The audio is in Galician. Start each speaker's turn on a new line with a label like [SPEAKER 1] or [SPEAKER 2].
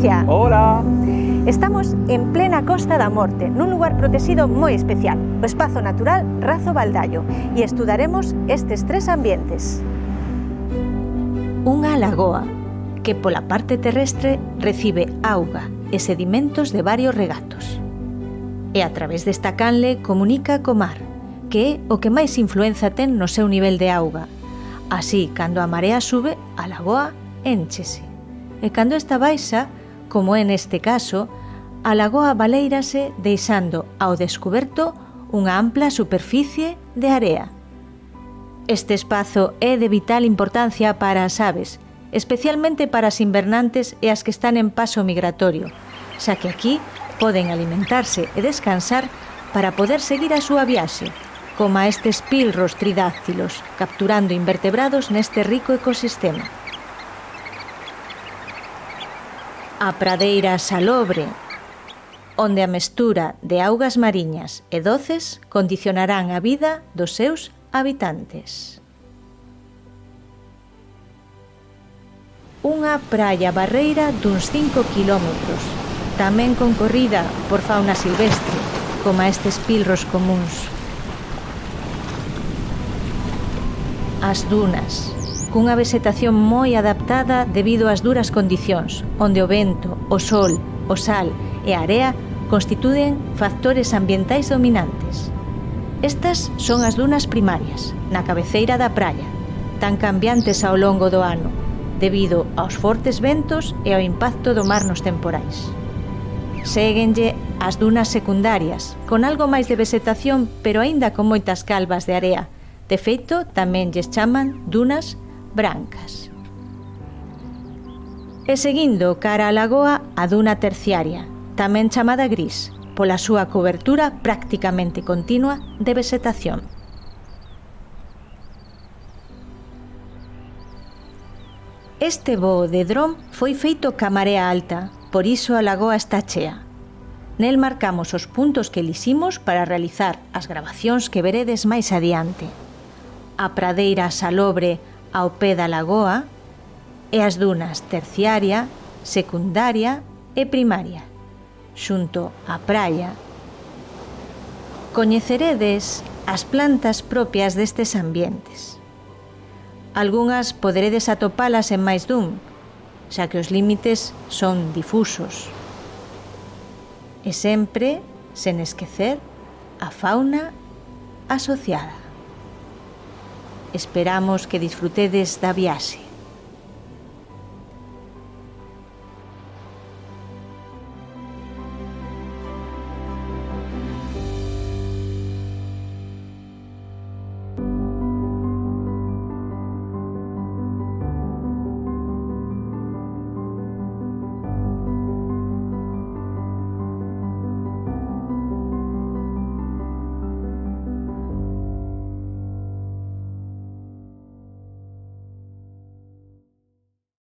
[SPEAKER 1] Sebastián.
[SPEAKER 2] Hola.
[SPEAKER 1] Estamos en plena Costa da Morte, nun lugar protegido moi especial, o Espazo Natural Razo Baldaio, e estudaremos estes tres ambientes. Unha lagoa que pola parte terrestre recibe auga e sedimentos de varios regatos. E a través desta canle comunica co mar, que é o que máis influenza ten no seu nivel de auga. Así, cando a marea sube, a lagoa énchese. E cando esta baixa, como é neste caso, a lagoa baleírase deixando ao descuberto unha ampla superficie de area. Este espazo é de vital importancia para as aves, especialmente para as invernantes e as que están en paso migratorio, xa que aquí poden alimentarse e descansar para poder seguir a súa viaxe, como a estes pilros tridáctilos, capturando invertebrados neste rico ecosistema. A pradeira salobre, onde a mestura de augas mariñas e doces condicionarán a vida dos seus habitantes. Unha praia barreira duns 5 kilómetros, tamén concorrida por fauna silvestre, como estes pilros comúns. As dunas, cunha vegetación moi adaptada debido ás duras condicións, onde o vento, o sol, o sal e a area constitúen factores ambientais dominantes. Estas son as dunas primarias, na cabeceira da praia, tan cambiantes ao longo do ano, debido aos fortes ventos e ao impacto do mar nos temporais. Séguenlle as dunas secundarias, con algo máis de vegetación, pero aínda con moitas calvas de area. De feito, tamén lles chaman dunas brancas. E seguindo cara á lagoa, a duna terciaria, tamén chamada gris, pola súa cobertura prácticamente continua de vegetación. Este voo de dron foi feito ca marea alta, por iso a lagoa está chea. Nel marcamos os puntos que eliximos para realizar as gravacións que veredes máis adiante. A pradeira salobre ao pé da lagoa e as dunas terciaria, secundaria e primaria, xunto á praia. Coñeceredes as plantas propias destes ambientes. Algunhas poderedes atopalas en máis dun, xa que os límites son difusos. E sempre, sen esquecer, a fauna asociada. Esperamos que disfrutedes da viaxe.